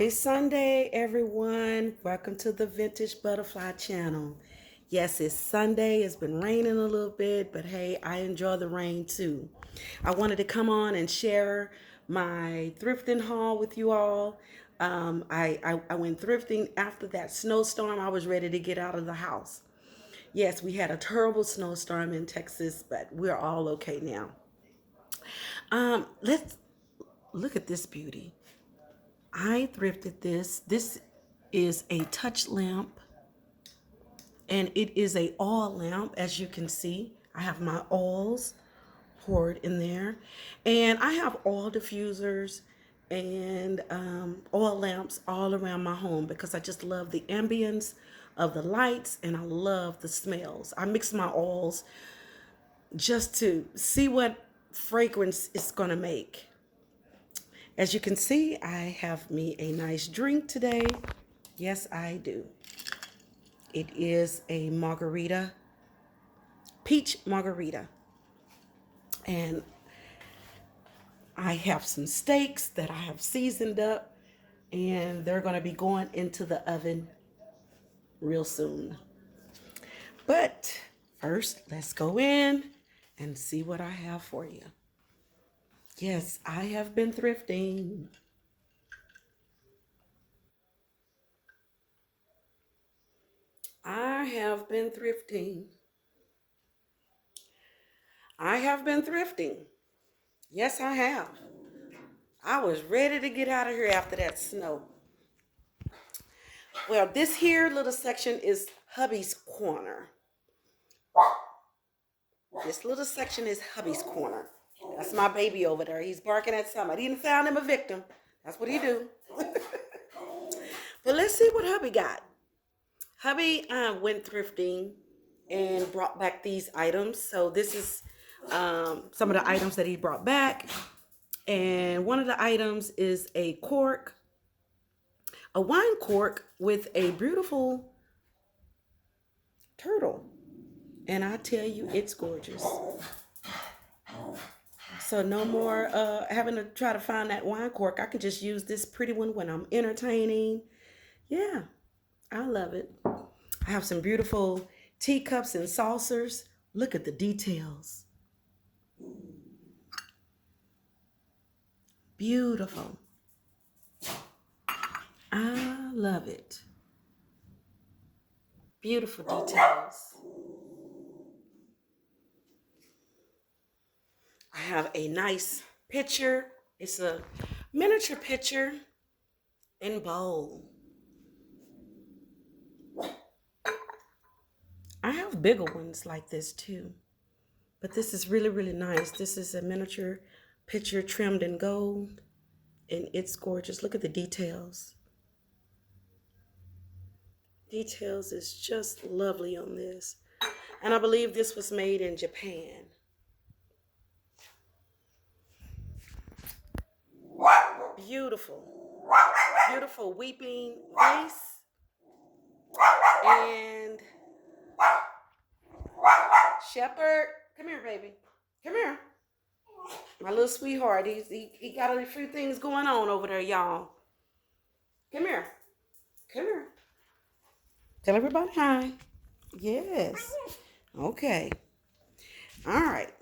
Happy Sunday, everyone. Welcome to the Vintage Butterfly channel. Yes, it's Sunday. It's been raining a little bit, but hey, I enjoy the rain too. I wanted to come on and share my thrifting haul with you all. I went thrifting after that snowstorm. I was ready to get out of the house. Yes, we had a terrible snowstorm in Texas, but we're all okay now. Let's look at this beauty. I thrifted this. This is a touch lamp, and it is a oil lamp. As you can see, I have my oils poured in there, and I have oil diffusers and oil lamps all around my home because I just love the ambience of the lights and I love the smells. I mix my oils just to see what fragrance it's gonna make. As you can see, I have me a nice drink today. Yes, I do. It is a margarita, peach margarita. And I have some steaks that I have seasoned up, and they're going to be going into the oven real soon. But first, let's go in and see what I have for you. Yes, I have been thrifting. I have been thrifting. I have been thrifting. Yes, I have. I was ready to get out of here after that snow. Well, this here little section is hubby's corner. This little section is hubby's corner. That's my baby over there. He's barking at somebody. He didn't found him a victim. That's what he do. But let's see what hubby got. Hubby went thrifting and brought back these items. So this is some of the items that he brought back. And one of the items is a cork, a wine cork with a beautiful turtle. And I tell you, it's gorgeous. So no more having to try to find that wine cork. I can just use this pretty one when I'm entertaining. Yeah, I love it. I have some beautiful teacups and saucers. Look at the details. Beautiful. I love it. Beautiful details. I have a nice pitcher. It's a miniature pitcher and bowl. I have bigger ones like this too, but this is really, really nice. This is a miniature pitcher trimmed in gold, and it's gorgeous. Look at the details. Details is just lovely on this. And I believe this was made in Japan. Beautiful. Beautiful weeping vase. And Shepherd, come here, baby. Come here. My little sweetheart. He got a few things going on over there, y'all. Come here. Come here. Tell everybody hi. Yes. Okay. All right.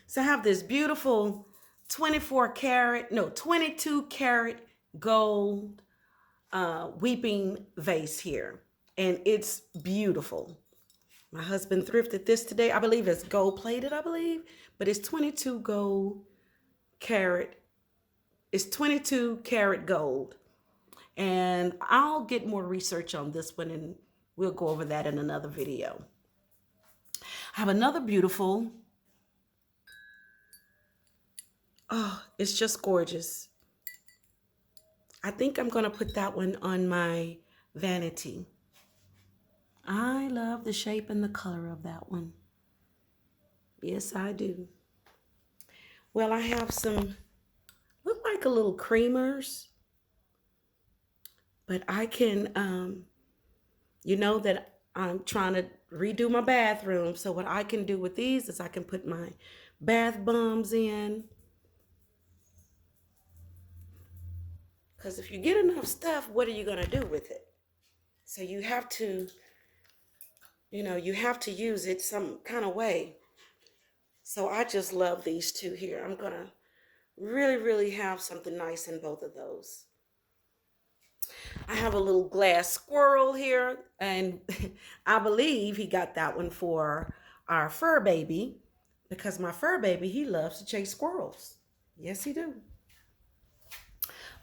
So I have this beautiful 22 karat gold weeping vase here. And it's beautiful. My husband thrifted this today. I believe it's gold plated, but it's 22 karat gold. And I'll get more research on this one and we'll go over that in another video. I have another beautiful, it's just gorgeous. I think I'm going to put that one on my vanity. I love the shape and the color of that one. Yes, I do. Well, I have some, look like a little creamers, but I can, you know that I'm trying to redo my bathroom. So what I can do with these is I can put my bath bombs in. Because if you get enough stuff, what are you going to do with it? So you have to, you have to use it some kind of way. So I just love these two here. I'm going to really, really have something nice in both of those. I have a little glass squirrel here, and I believe he got that one for our fur baby, because my fur baby, he loves to chase squirrels. Yes, he do.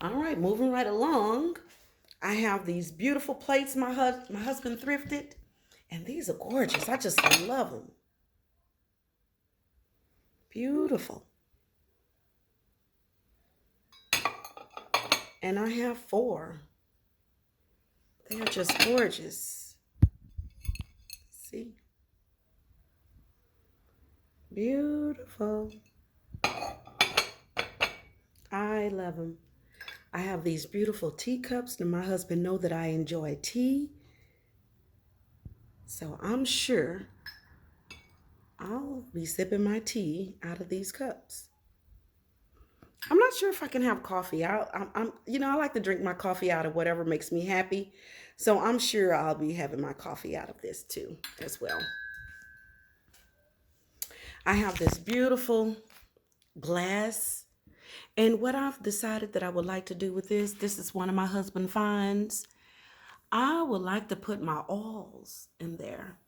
All right, moving right along. I have these beautiful plates my husband thrifted, and these are gorgeous. I just love them. Beautiful. And I have 4. They are just gorgeous. See? Beautiful. I love them. I have these beautiful teacups, and my husband knows that I enjoy tea. So I'm sure I'll be sipping my tea out of these cups. I'm not sure if I can have coffee. I like to drink my coffee out of whatever makes me happy. So I'm sure I'll be having my coffee out of this too, as well. I have this beautiful glass. And what I've decided that I would like to do with this is one of my husband finds. I would like to put my oils in there.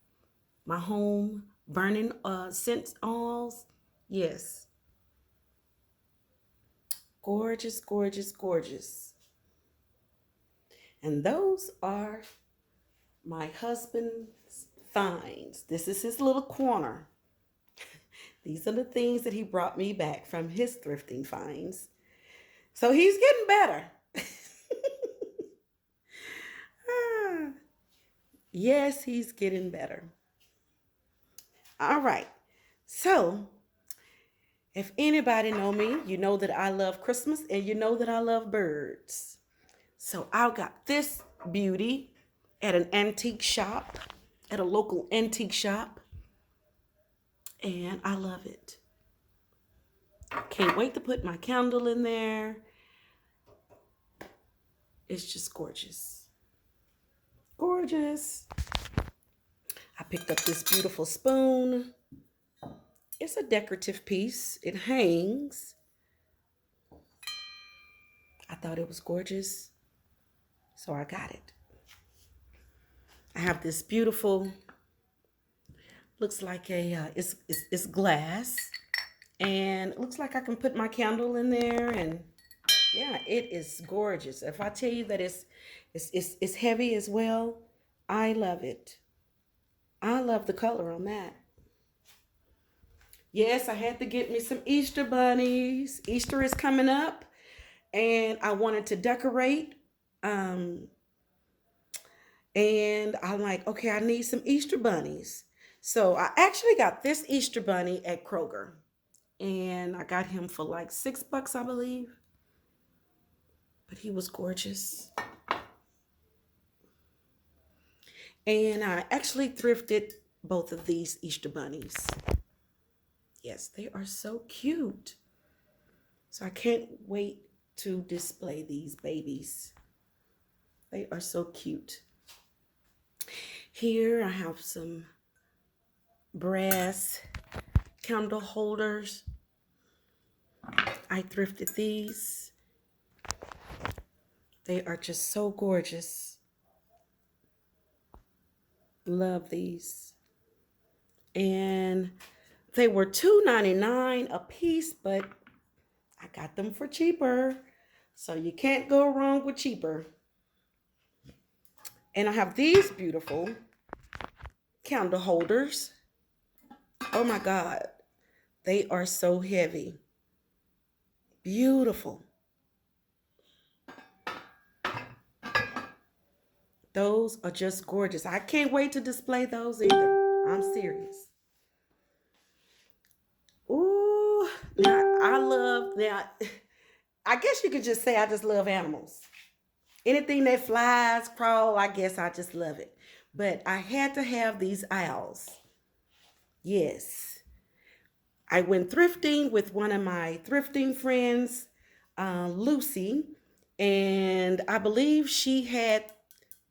My home burning scent oils. Yes. Gorgeous, gorgeous, gorgeous. And those are my husband's finds. This is his little corner. These are the things that he brought me back from his thrifting finds. So he's getting better. Yes, he's getting better. All right. So if anybody know me, you know that I love Christmas, and you know that I love birds. So I got this beauty at an antique shop, at a local antique shop. And I love it. I can't wait to put my candle in there. It's just gorgeous. Gorgeous. I picked up this beautiful spoon. It's a decorative piece. It hangs. I thought it was gorgeous, so I got it. I have this beautiful, looks like it's glass, and it looks like I can put my candle in there, and yeah, it is gorgeous. If I tell you that it's heavy as well, I love it. I love the color on that. Yes, I had to get me some Easter bunnies. Easter is coming up, and I wanted to decorate. And I'm like, okay, I need some Easter bunnies. So I actually got this Easter bunny at Kroger, and I got him for like $6, I believe. But he was gorgeous. And I actually thrifted both of these Easter bunnies. Yes, they are so cute. So I can't wait to display these babies. They are so cute. Here I have some brass candle holders. I thrifted these. They are just so gorgeous. Love these. And they were $2.99 a piece, but I got them for cheaper. So you can't go wrong with cheaper. And I have these beautiful candle holders. Oh my God. They are so heavy. Beautiful. Those are just gorgeous. I can't wait to display those either. I'm serious. Ooh, now, I guess you could just say I just love animals. Anything that flies, crawl, I guess I just love it. But I had to have these owls. Yes. I went thrifting with one of my thrifting friends, Lucy, And I believe she had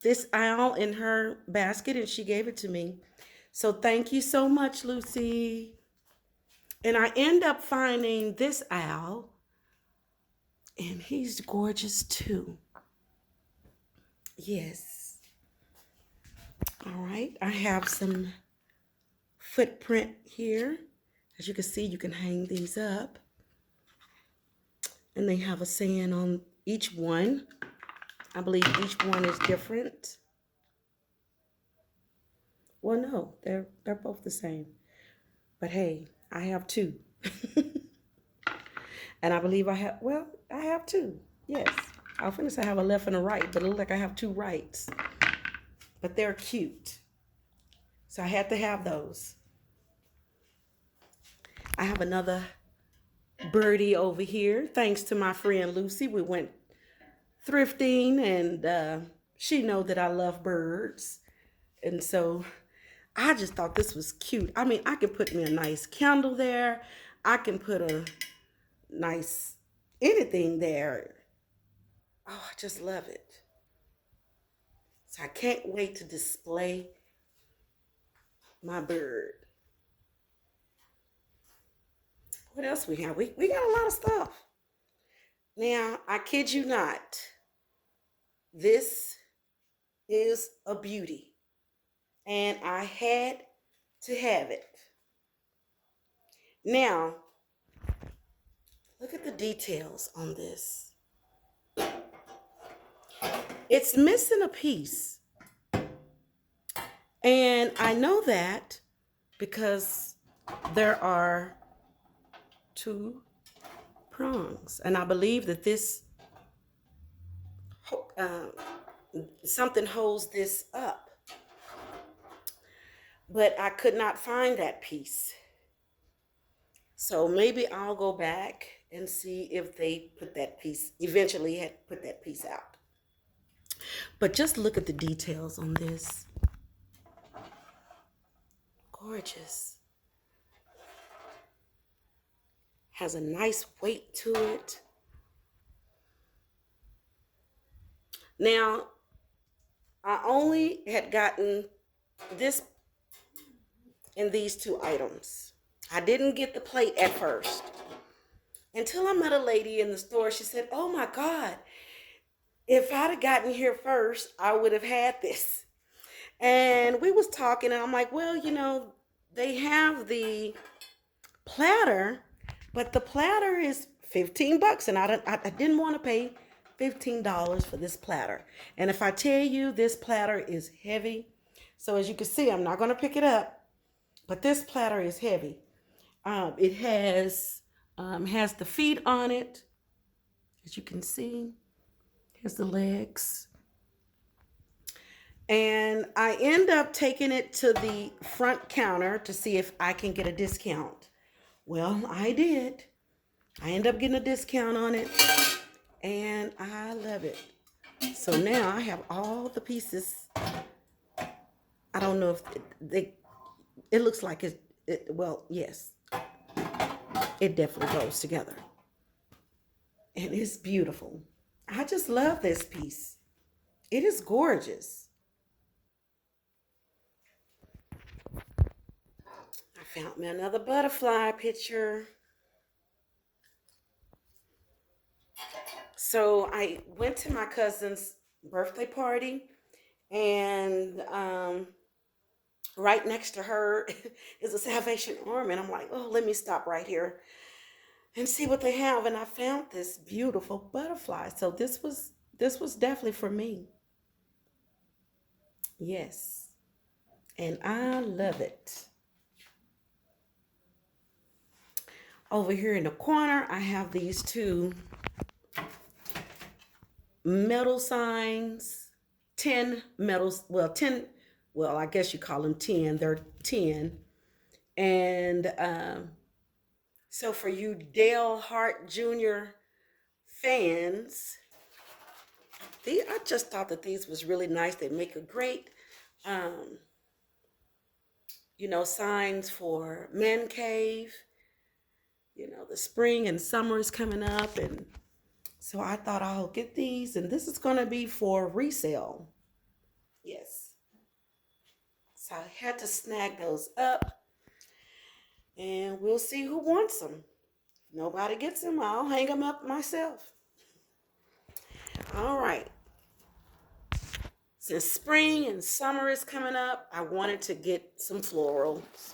this owl in her basket and she gave it to me. So thank you so much, Lucy. And I end up finding this owl, and he's gorgeous too. Yes. All right. I have some footprint here. As you can see, you can hang these up. And they have a saying on each one. I believe each one is different. Well, no, they're both the same. But hey, I have two. And I believe I have two. Yes. I was going to say I have a left and a right, but it looks like I have two rights. But they're cute. So I had to have those. I have another birdie over here. Thanks to my friend Lucy. We went thrifting, and she knows that I love birds. And so I just thought this was cute. I mean, I could put me a nice candle there. I can put a nice anything there. Oh, I just love it. So I can't wait to display my bird. What else we have? We got a lot of stuff. Now, I kid you not. This is a beauty. And I had to have it. Now, look at the details on this. It's missing a piece. And I know that because there are two prongs. And I believe that this, something holds this up. But I could not find that piece. So maybe I'll go back and see if they put that piece, eventually had put that piece out. But just look at the details on this. Gorgeous. Has a nice weight to it. Now, I only had gotten this in these two items. I didn't get the plate at first. Until I met a lady in the store. She said, oh my God, if I'd have gotten here first, I would have had this. And we was talking, and I'm like, well, you know, they have the platter, but the platter is $15, and I didn't want to pay $15 for this platter. And if I tell you, this platter is heavy. So as you can see, I'm not going to pick it up, but this platter is heavy. It has the feet on it, as you can see. Here's the legs. And I end up taking it to the front counter to see if I can get a discount. Well, I did. I end up getting a discount on it, and I love it. So now I have all the pieces. I don't know if it looks like well, yes, it definitely goes together. And it's beautiful. I just love this piece. It is gorgeous. I found me another butterfly picture. So I went to my cousin's birthday party, and right next to her is a Salvation Army. And I'm like, oh, let me stop right here and see what they have. And I found this beautiful butterfly. So this was definitely for me. Yes. And I love it. Over here in the corner, I have these two metal signs, 10 metals, well, 10, well, I guess you call them 10, they're 10. And so for you Dale Hart Jr. fans, I just thought that these was really nice. They make a great, signs for man cave. You know, the spring and summer is coming up, and So I thought I'll get these, and this is going to be for resale. Yes. So I had to snag those up, and we'll see who wants them. If nobody gets them, I'll hang them up myself. All right. Since spring and summer is coming up, I wanted to get some florals.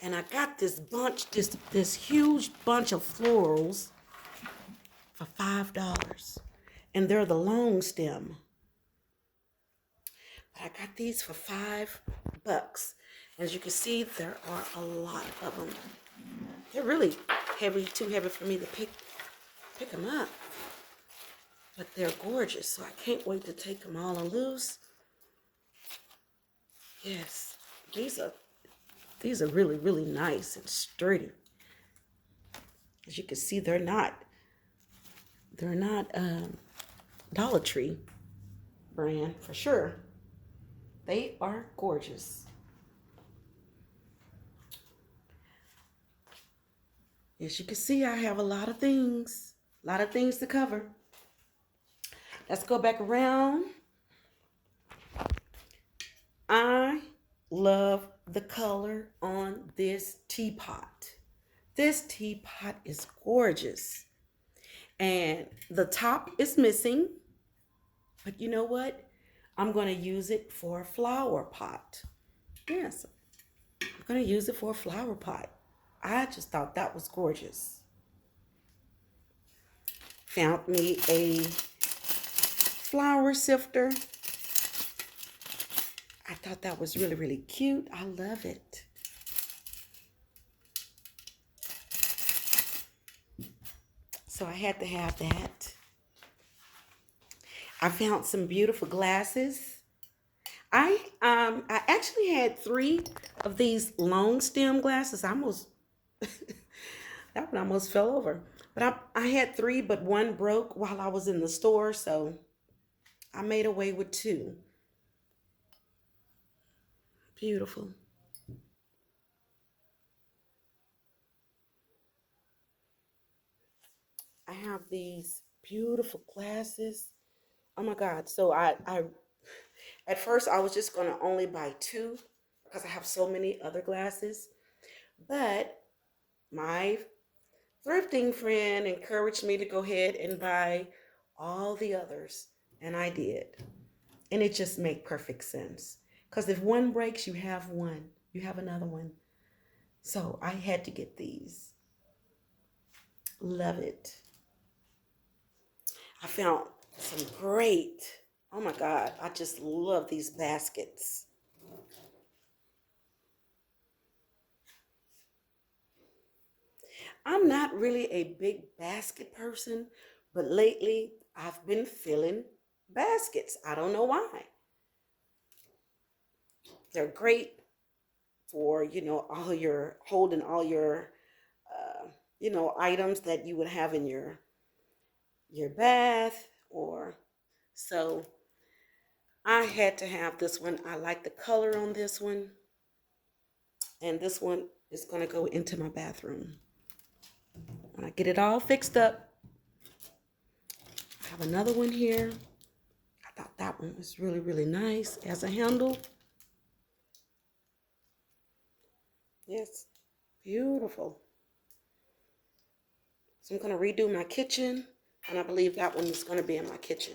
And I got this bunch, this huge bunch of florals for $5. And they're the long stem. But I got these for $5. As you can see, there are a lot of them. They're really heavy, too heavy for me to pick them up. But they're gorgeous, so I can't wait to take them all loose. Yes, these are really, really nice and sturdy. As you can see, they're not Dollar Tree brand for sure. They are gorgeous. As you can see, I have a lot of things to cover. Let's go back around. I love the color on this teapot. This teapot is gorgeous. And the top is missing. But you know what? I'm going to use it for a flower pot. Yes, I'm going to use it for a flower pot. I just thought that was gorgeous. Found me a flower sifter. I thought that was really, really cute. I love it. So I had to have that. I found some beautiful glasses. I actually had 3 of these long stem glasses. That one almost fell over. But I had 3, but one broke while I was in the store, so I made away with 2. Beautiful. I have these beautiful glasses. Oh my God. So I at first I was just going to only buy 2 because I have so many other glasses. But my thrifting friend encouraged me to go ahead and buy all the others. And I did. And it just made perfect sense. Because if one breaks, you have one. You have another one. So I had to get these. Love it. I found some great, oh my God, I just love these baskets. I'm not really a big basket person, but lately I've been feeling baskets. I don't know why. They're great for, holding all your, items that you would have in your bath or so. I had to have this one. I like the color on this one. And this one is going to go into my bathroom. When I get it all fixed up, I have another one here. I thought that one was really, really nice as a handle. Yes, beautiful. So I'm going to redo my kitchen, and I believe that one is going to be in my kitchen.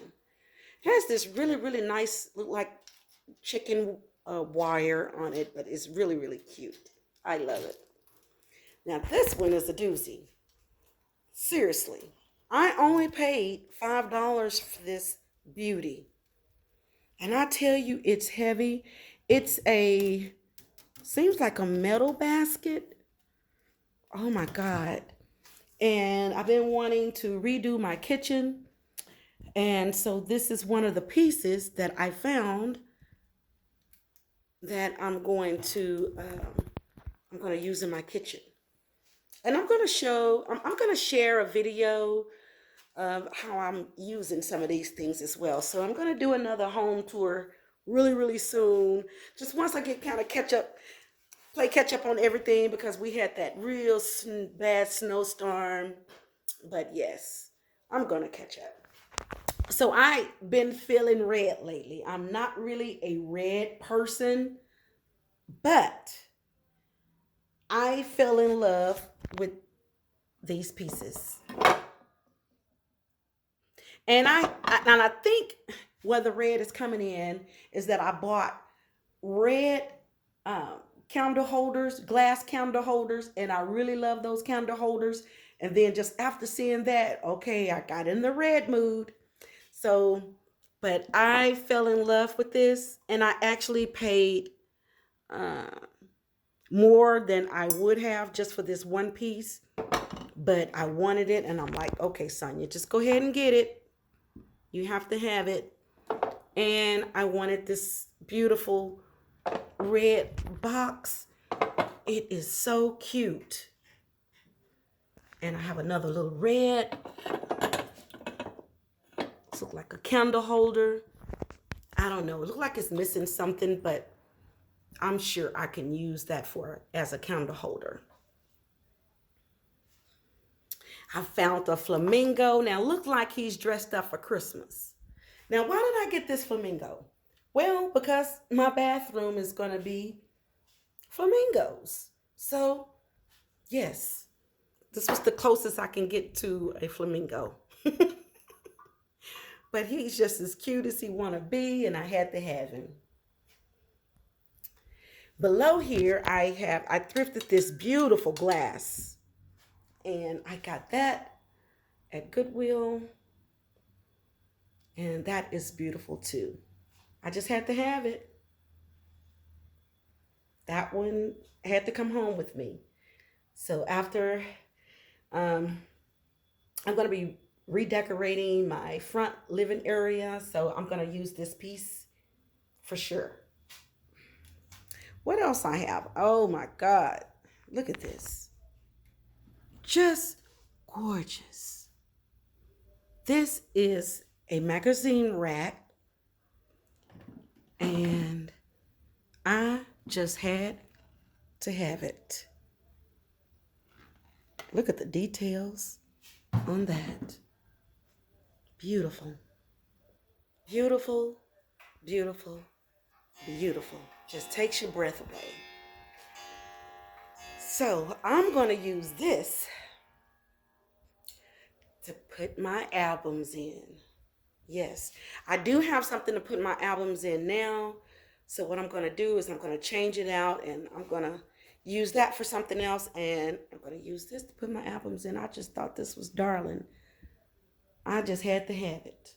It has this really, really nice, look like chicken wire on it, but it's really, really cute. I love it. Now this one is a doozy. Seriously, I only paid $5 for this beauty. And I tell you, it's heavy. Seems like a metal basket. Oh my God. And I've been wanting to redo my kitchen. And so this is one of the pieces that I found that I'm going to use in my kitchen. And I'm going to share a video of how I'm using some of these things as well. So I'm going to do another home tour really, really soon. Just once I get kind of play catch up on everything, because we had that real bad snowstorm. But yes, I'm gonna catch up. So I've been feeling red lately. I'm not really a red person, but I fell in love with these pieces. And I think where the red is coming in is that I bought red um, candle holders, glass candle holders, and I really love those candle holders. And then just after seeing that, okay, I got in the red mood. So, but I fell in love with this, and I actually paid uh, more than I would have just for this one piece. But I wanted it, and I'm like, okay, Sonia, just go ahead and get it. You have to have it. And I wanted this beautiful red box. It is so cute. And I have another little red. This looks like a candle holder. I don't know. It looks like it's missing something, but I'm sure I can use that for as a candle holder. I found a flamingo. Now, look like he's dressed up for Christmas. Now, why did I get this flamingo? Well, because my bathroom is going to be flamingos. So, yes, this was the closest I can get to a flamingo. But he's just as cute as he want to be, and I had to have him. Below here, I thrifted this beautiful glass. And I got that at Goodwill. And that is beautiful too. I just had to have it. That one had to come home with me. So after, I'm going to be redecorating my front living area. So I'm going to use this piece for sure. What else I have? Oh my God. Look at this. Just gorgeous. This is a magazine rack. And I just had to have it. Look at the details on that. Beautiful. Beautiful, beautiful, beautiful. Just takes your breath away. So I'm going to use this to put my albums in. Yes, I do have something to put my albums in now. So what I'm going to do is I'm going to change it out, and I'm going to use that for something else. And I'm going to use this to put my albums in. I just thought this was darling. I just had to have it.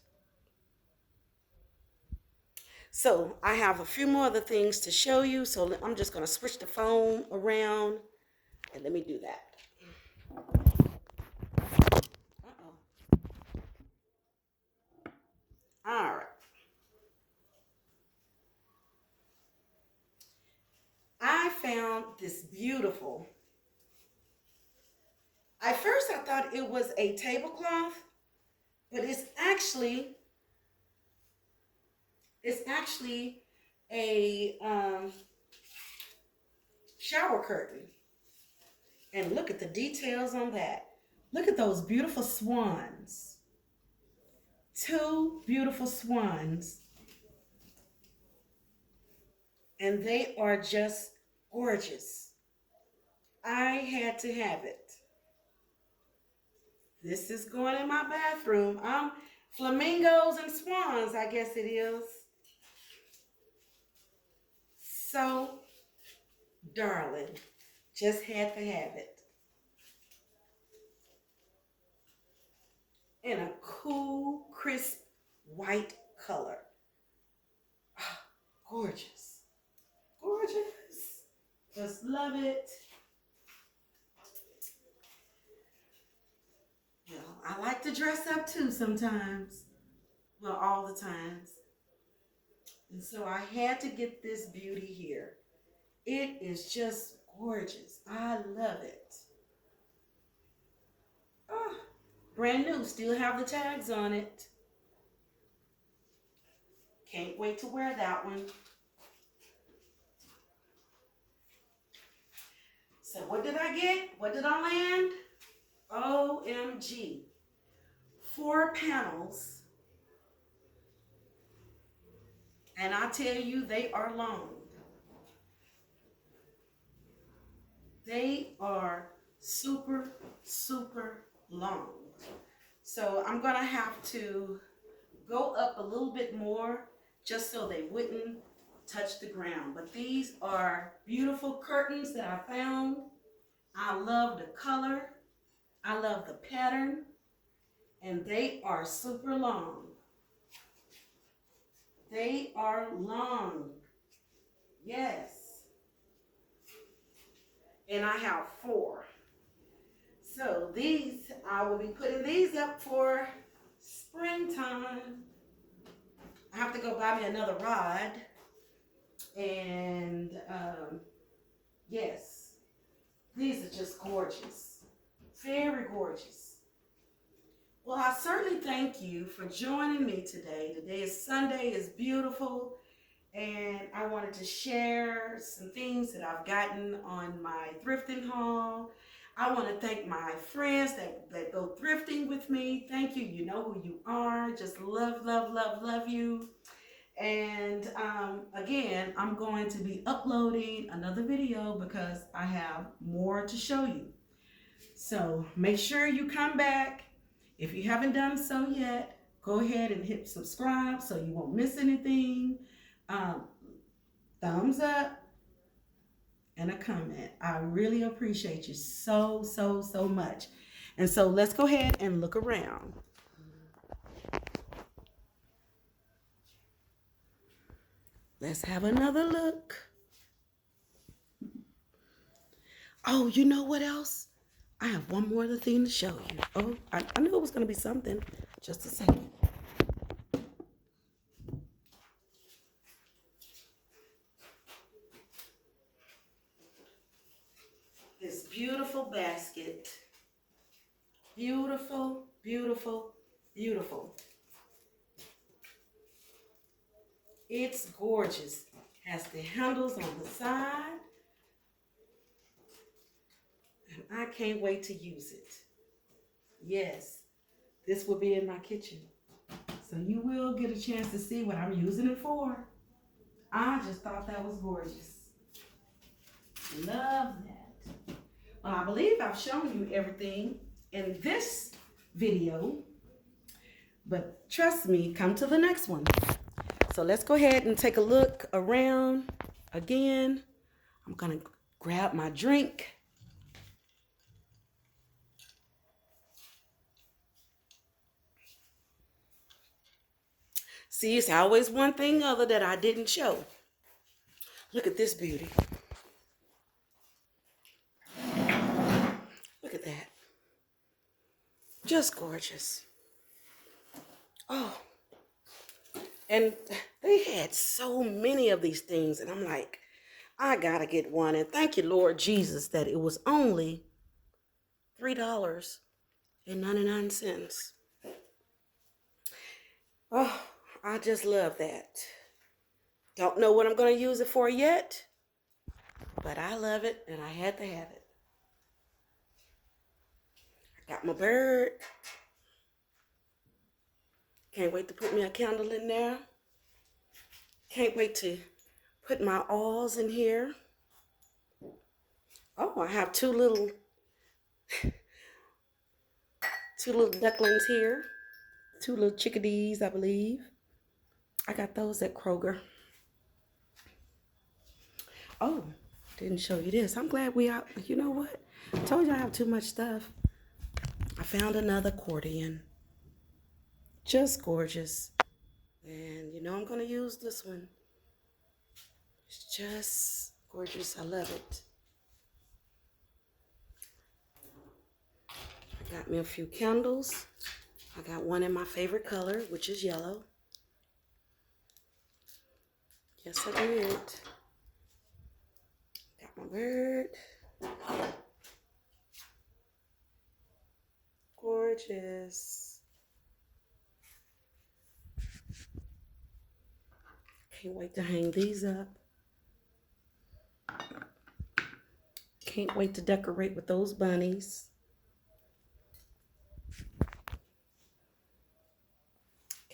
So I have a few more other things to show you. So I'm just going to switch the phone around, and let me do that. All right. I found this beautiful. At first I thought it was a tablecloth, but it's actually a shower curtain. And look at the details on that. Look at those beautiful swans. Two beautiful swans. And they are just gorgeous. I had to have it. This is going in my bathroom. Flamingos and swans, I guess it is. So darling. Just had to have it. In a cool, crisp, white color. Oh, gorgeous. Gorgeous. Just love it. You know, I like to dress up too sometimes. Well, all the times. And so I had to get this beauty here. It is just gorgeous. I love it. Oh, brand new. Still have the tags on it. Can't wait to wear that one. So what did I get? What did I land? OMG. 4 panels, and I tell you, they are long. They are super, super long. So I'm gonna have to go up a little bit more just so they wouldn't touch the ground. But these are beautiful curtains that I found. I love the color. I love the pattern. And they are super long. They are long. Yes. And I have 4. So these, I will be putting these up for springtime. I have to go buy me another rod. And yes, these are just gorgeous. Very gorgeous. Well, I certainly thank you for joining me today. Today is Sunday, it's beautiful. And I wanted to share some things that I've gotten on my thrifting haul. I want to thank my friends that go thrifting with me. Thank you. You know who you are. Just love, love, love, love you. And again, I'm going to be uploading another video because I have more to show you. So make sure you come back. If you haven't done so yet, go ahead and hit subscribe so you won't miss anything. Thumbs up and a comment. I really appreciate you so, so, so much. And so let's go ahead and look around. Let's have another look. Oh, you know what else? I have one more other thing to show you. Oh, I knew it was going to be something. Just a second. This beautiful basket. Beautiful, beautiful, beautiful. It's gorgeous. Has the handles on the side. And I can't wait to use it. Yes, this will be in my kitchen. So you will get a chance to see what I'm using it for. I just thought that was gorgeous. Love that. Well, I believe I've shown you everything in this video. But trust me, come to the next one. So let's go ahead and take a look around again. I'm going to grab my drink. See, it's always one thing other that I didn't show. Look at this beauty. Look at that. Just gorgeous. Oh. And they had so many of these things. And I'm like, I gotta get one. And thank you, Lord Jesus, that it was only $3.99. Oh, I just love that. Don't know what I'm going to use it for yet, but I love it and I had to have it. I got my bird. Can't wait to put me a candle in there. Can't wait to put my oils in here. Oh, I have two little ducklings here. 2 little chickadees, I believe. I got those at Kroger. Oh, didn't show you this. I'm glad we out. You know what? I told you I have too much stuff. I found another accordion. Just gorgeous. And you know I'm going to use this one. It's just gorgeous. I love it. I got me a few candles. I got one in my favorite color, which is yellow. Yes, I did. Got my bird. Gorgeous. Can't wait to hang these up. Can't wait to decorate with those bunnies.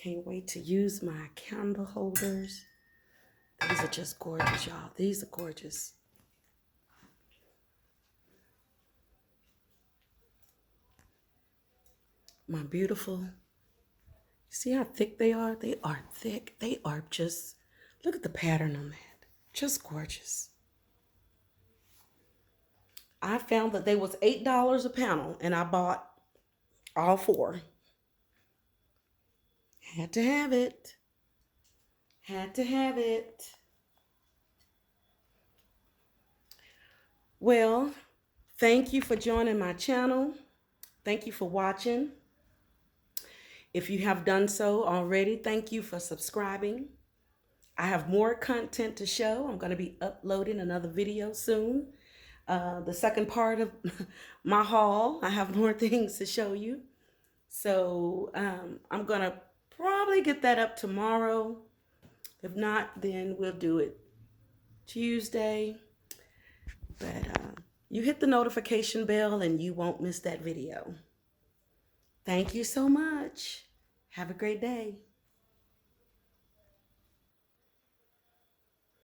Can't wait to use my candle holders. These are just gorgeous, y'all. These are gorgeous. My beautiful. See how thick they are? They are thick. They are just, look at the pattern on that. Just gorgeous. I found that they was $8 a panel, and I bought all 4. Had to have it. Had to have it. Well, thank you for joining my channel. Thank you for watching. If you have done so already, thank you for subscribing. I have more content to show. I'm going to be uploading another video soon. The second part of my haul. I have more things to show you. So I'm going to probably get that up tomorrow. If not, then we'll do it Tuesday. But you hit the notification bell and you won't miss that video. Thank you so much. Have a great day.